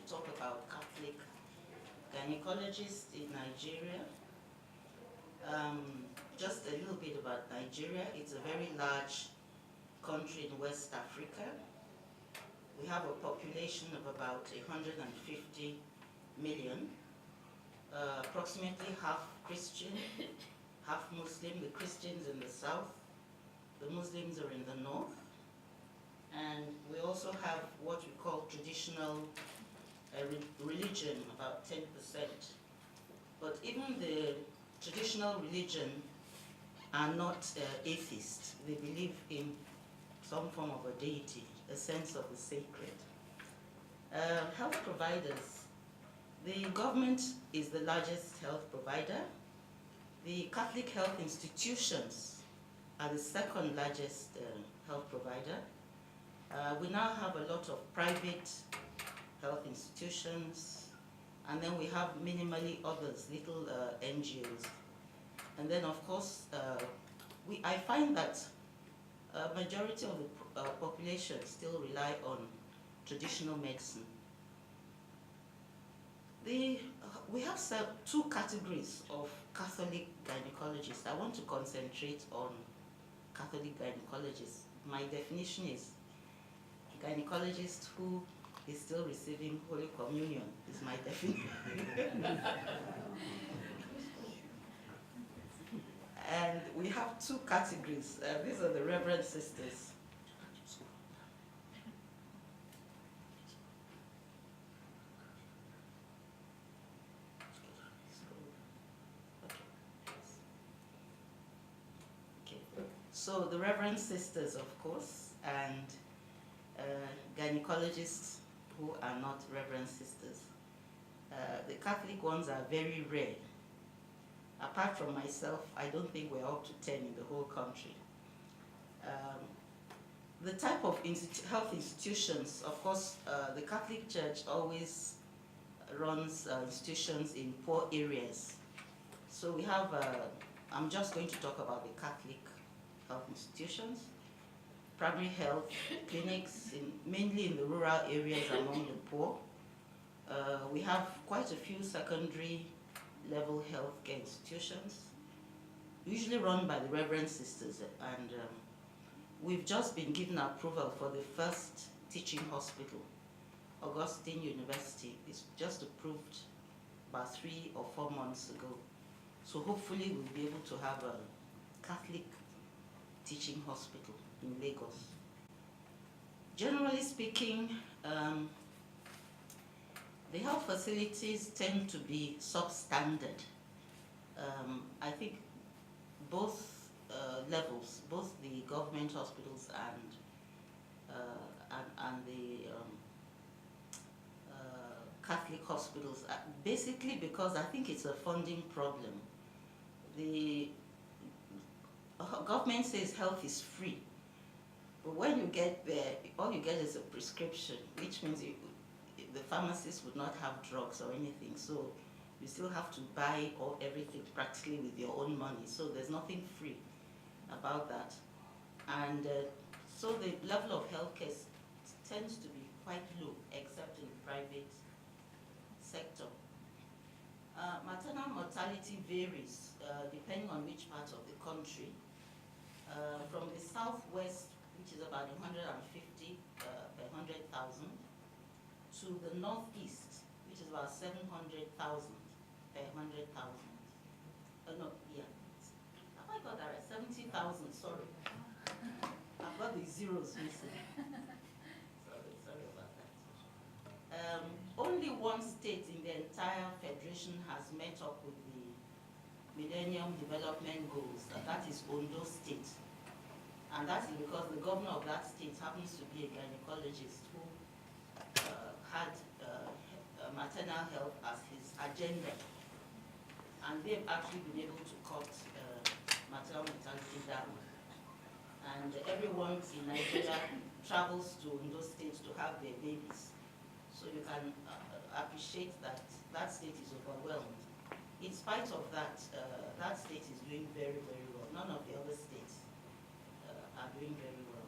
talk about Catholic gynecologists in Nigeria. Just a little bit about Nigeria. It's a very large country in West Africa. We have a population of about 150 million, approximately half Christian, half Muslim, the Christians in the south, the Muslims are in the north, and we also have what we call traditional religion, about 10%. But even the traditional religion are not atheists. They believe in some form of a deity, a sense of the sacred. Health providers. The government is the largest health provider. The Catholic health institutions are the second largest health provider. We now have a lot of private health institutions, and then we have minimally others, little NGOs. And then, of course, I find that a majority of the population still rely on traditional medicine. We have two categories of Catholic gynecologists. I want to concentrate on Catholic gynecologists. My definition is a gynecologist who is still receiving Holy Communion is my definition. And we have two categories. These are the Reverend Sisters. So the Reverend Sisters, of course, and gynecologists who are not Reverend Sisters. The Catholic ones are very rare. Apart from myself, I don't think we're up to 10 in the whole country. The type of health institutions, of course, the Catholic Church always runs institutions in poor areas. So we have, I'm just going to talk about the Catholic health institutions, primary health clinics, mainly in the rural areas among the poor. We have quite a few secondary level healthcare institutions, usually run by the Reverend Sisters, and we've just been given approval for the first teaching hospital. Augustine University is just approved about 3 or 4 months ago. So hopefully we'll be able to have a Catholic teaching hospital in Lagos. Generally speaking, the health facilities tend to be substandard. I think both levels, both the government hospitals and the Catholic hospitals, basically because I think it's a funding problem. The government says health is free, but when you get there, all you get is a prescription, which means the pharmacist would not have drugs or anything, so you still have to buy everything practically with your own money, so there's nothing free about that. And so the level of healthcare tends to be quite low, except in the private sector. Maternal mortality varies depending on which part of the country. From the southwest, which is about 150 per 100,000, to the northeast, which is about 700,000 per 100,000. No, yeah. Have I got that right? 70,000, sorry. I've got the zeros missing. Sorry about that. Only one state in the entire federation has met up with the Millennium Development Goals, and that is Ondo State. And that is because the governor of that state happens to be a gynecologist who had maternal health as his agenda. And they've actually been able to cut maternal mortality down. And everyone in Nigeria travels to Ondo State to have their babies. So you can appreciate that that state is overwhelmed. In spite of that, that state is doing very, very well. None of the other states are doing very well.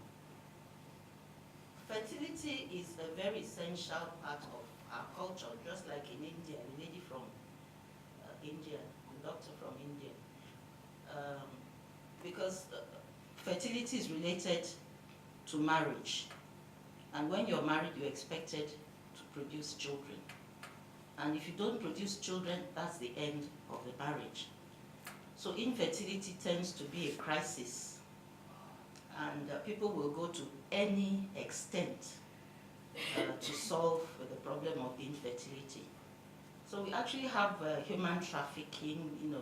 Fertility is a very essential part of our culture, just like in India, the lady from India, the doctor from India. Because fertility is related to marriage. And when you're married, you're expected to produce children. And if you don't produce children, that's the end of the marriage. So infertility tends to be a crisis. And people will go to any extent to solve the problem of infertility. So we actually have human trafficking,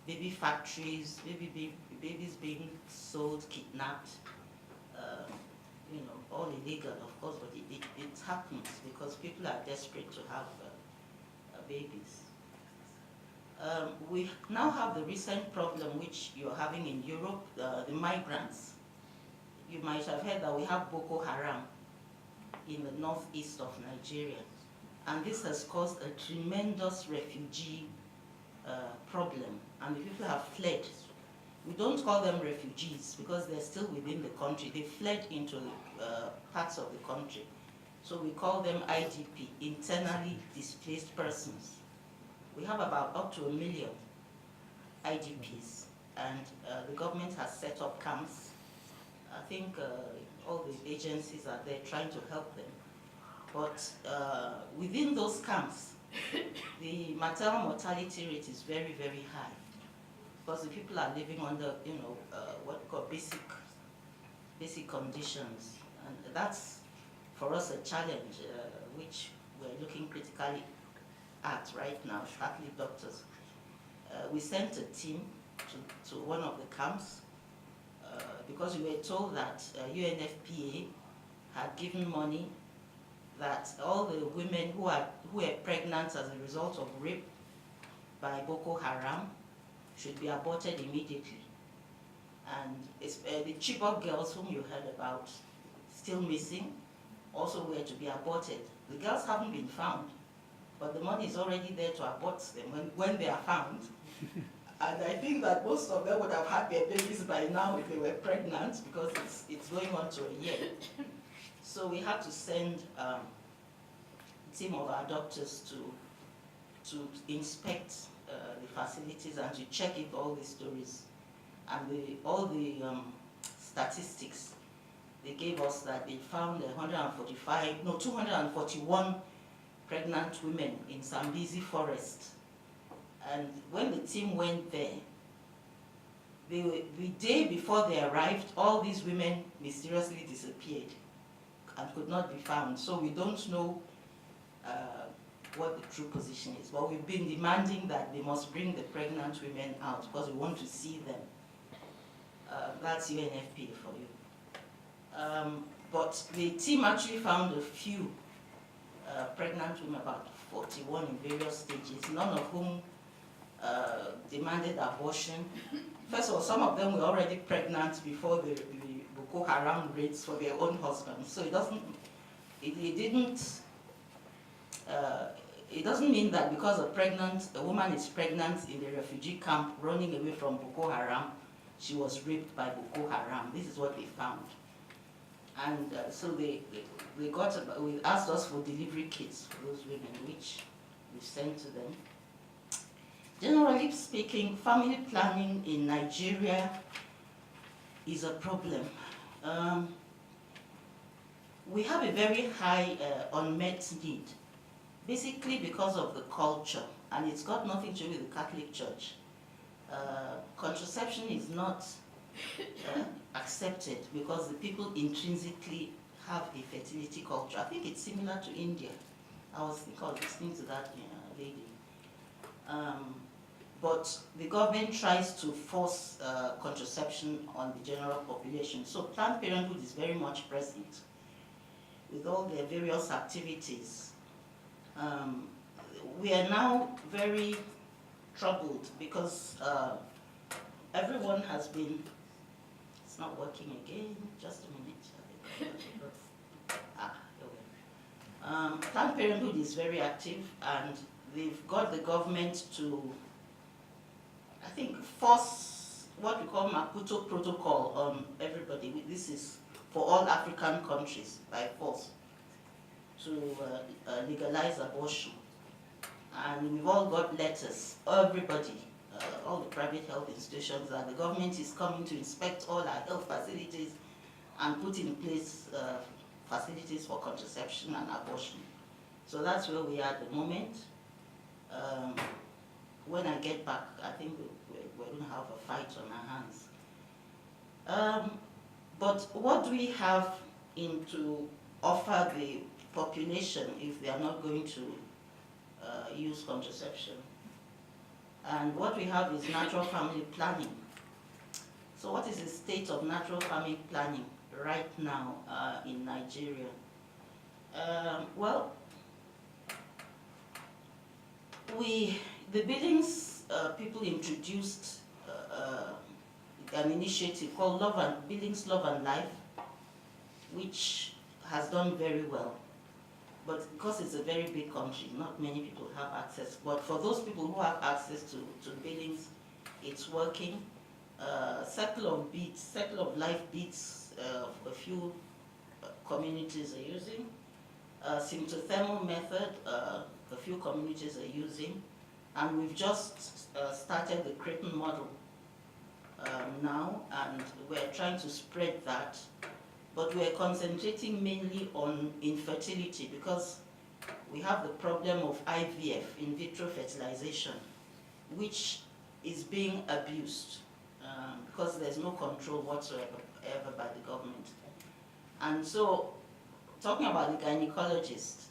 baby factories, babies being sold, kidnapped, all illegal, of course, but it happens because people are desperate to have babies. We now have the recent problem which you're having in Europe, the migrants. You might have heard that we have Boko Haram in the northeast of Nigeria. And this has caused a tremendous refugee problem. And the people have fled. We don't call them refugees because they're still within the country. They fled into parts of the country. So we call them IDP, internally displaced persons. We have about up to 1 million IDPs, and the government has set up camps. I think all the agencies are there trying to help them. But within those camps, the maternal mortality rate is very, very high because the people are living under, what we call basic conditions. And that's, for us, a challenge, which we're looking critically at right now, Catholic doctors. We sent a team to one of the camps because we were told that UNFPA had given money that all the women who were pregnant as a result of rape by Boko Haram should be aborted immediately. And it's, the Chibok girls whom you heard about, still missing, also were to be aborted. The girls haven't been found, but the money is already there to abort them when they are found. And I think that most of them would have had their babies by now if they were pregnant, because it's going on to a year. So we had to send a team of our doctors to inspect the facilities and to check if all the stories and all the statistics they gave us, that they found 241 pregnant women in Sambisi forest. And when the team went there, the day before they arrived, all these women mysteriously disappeared and could not be found. So we don't know what the true position is. But we've been demanding that they must bring the pregnant women out because we want to see them. That's UNFPA for you. But the team actually found a few pregnant women, about 41 in various stages, none of whom demanded abortion. First of all, some of them were already pregnant before the Boko Haram raids for their own husbands. So it doesn't mean that because a woman is pregnant in the refugee camp running away from Boko Haram, she was raped by Boko Haram. This is what they found. And so they asked us for delivery kits for those women, which we sent to them. Generally speaking, family planning in Nigeria is a problem. We have a very high unmet need, basically because of the culture, and it's got nothing to do with the Catholic Church. Contraception is not accepted because the people intrinsically have a fertility culture. I think it's similar to India. I was listening to that lady. But the government tries to force contraception on the general population. So Planned Parenthood is very much present with all their various activities. We are now very troubled because everyone has been, it's not working again, just a minute. Planned Parenthood is very active, and they've got the government to, I think, force what we call Maputo Protocol on everybody. This is for all African countries by force. to legalize abortion. And we've all got letters, everybody, all the private health institutions, that the government is coming to inspect all our health facilities and put in place facilities for contraception and abortion. So that's where we are at the moment. When I get back, I think we're going to have a fight on our hands. But what do we have to offer the population if they are not going to use contraception? And what we have is natural family planning. So what is the state of natural family planning right now in Nigeria? Well, the Billings people introduced an initiative called Billings Love and Life, which has done very well. But because it's a very big country, not many people have access. But for those people who have access to Billings, it's working. Circle of Life beads, a few communities are using. Symptothermal method, a few communities are using. And we've just started the Creighton model now, and we're trying to spread that. But we're concentrating mainly on infertility because we have the problem of IVF, in vitro fertilization, which is being abused because there's no control whatsoever by the government. And so, talking about the gynecologist,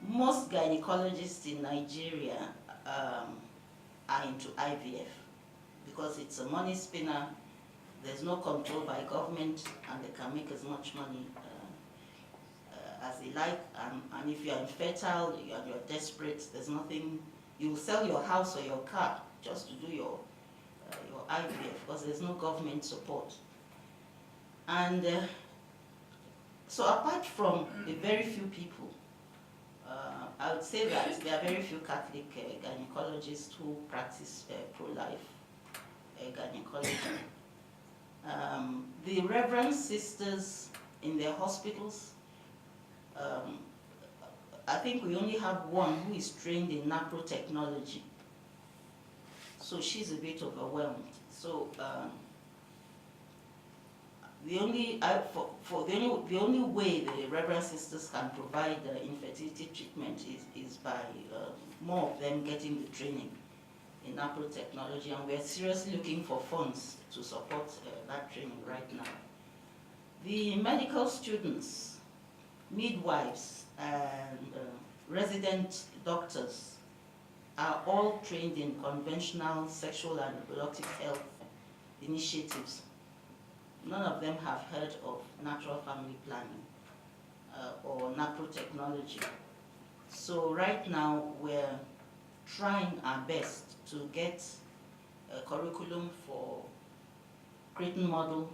most gynecologists in Nigeria are into IVF because it's a money spinner. There's no control by government, and they can make as much money as they like. And if you're infertile and you're desperate, there's nothing. You'll sell your house or your car just to do your IVF because there's no government support. And so apart from the very few people, I would say that there are very few Catholic gynecologists who practice pro-life gynecology. The Reverend sisters in their hospitals, I think we only have one who is trained in napro technology. So she's a bit overwhelmed. So the only way the Reverend sisters can provide infertility treatment is by more of them getting the training in napro technology, and we're seriously looking for funds to support that training right now. The medical students, midwives, and resident doctors are all trained in conventional sexual and reproductive health initiatives. None of them have heard of natural family planning or napro technology. So right now we're trying our best to get a curriculum for Creighton model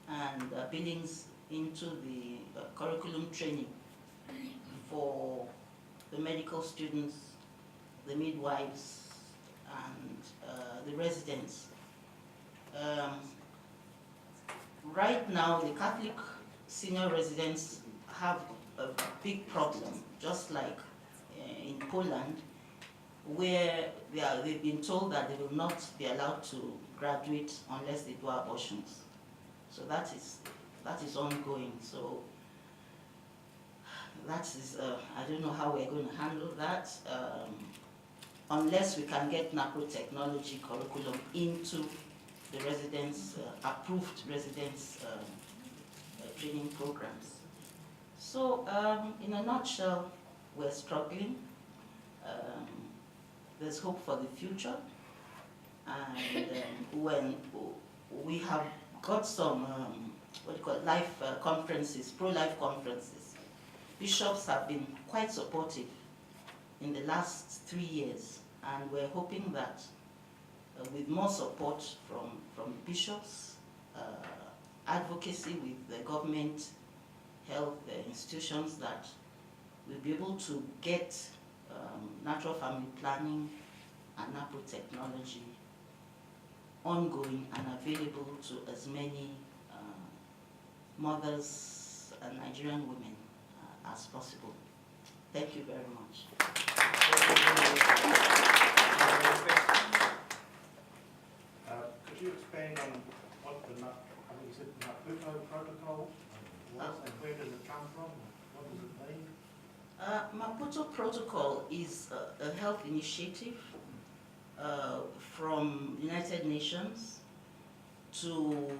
and Billings into the curriculum training for the medical students, the midwives, and the residents. Right now, the Catholic senior residents have a big problem, just like in Poland, where they've been told that they will not be allowed to graduate unless they do abortions. So that is ongoing. So that is, I don't know how we're going to handle that, unless we can get napro technology curriculum into the residents, approved residents training programs. So in a nutshell, we're struggling. There's hope for the future, and when we have got some life conferences, pro-life conferences, bishops have been quite supportive in the last 3 years, and we're hoping that with more support from bishops, advocacy with the government health institutions, that we'll be able to get natural family planning and napro technology ongoing and available to as many mothers and Nigerian women as possible. Thank you very much. Could you expand on what the Maputo Protocol was and where did it come from? What does it mean? Maputo Protocol is a health initiative from United Nations to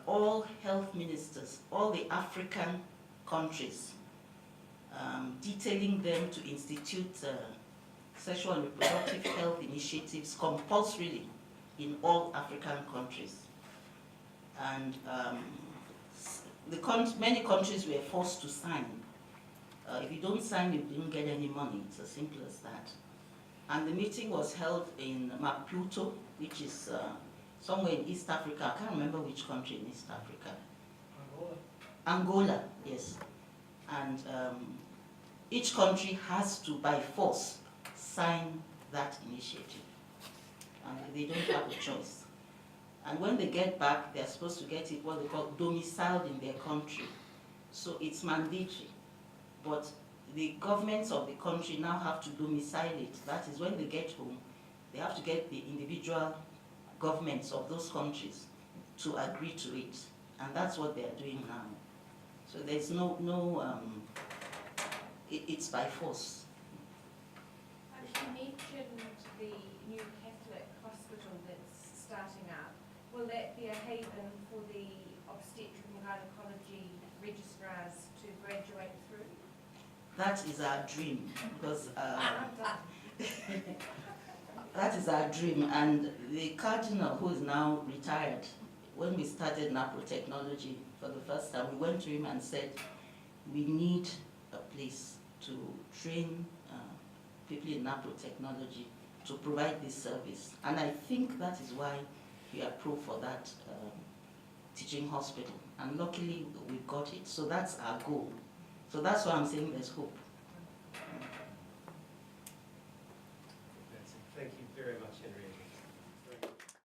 all health ministers, all the African countries, detailing them to institute sexual and reproductive health initiatives compulsorily in all African countries. And many countries were forced to sign. If you don't sign, you didn't get any money. It's as simple as that. And the meeting was held in Maputo, which is somewhere in East Africa. I can't remember which country in East Africa. Angola, yes. And each country has to, by force, sign that initiative. And they don't have a choice. And when they get back, they're supposed to get it what they call domiciled in their country. So it's mandatory. But the governments of the country now have to domicile it. That is, when they get home, they have to get the individual governments of those countries to agree to it. And that's what they're doing now. So there's it's by force. You mentioned the new Catholic hospital that's starting up. Will that be a haven for the obstetric and gynaecology registrars to graduate through? That is our dream, because that is our dream. And the cardinal, who is now retired, when we started NAPRO Technology for the first time, we went to him and said, we need a place to train people in NAPRO Technology to provide this service. And I think that is why we approved for that teaching hospital. And luckily, we got it. So that's our goal. So that's why I'm saying there's hope.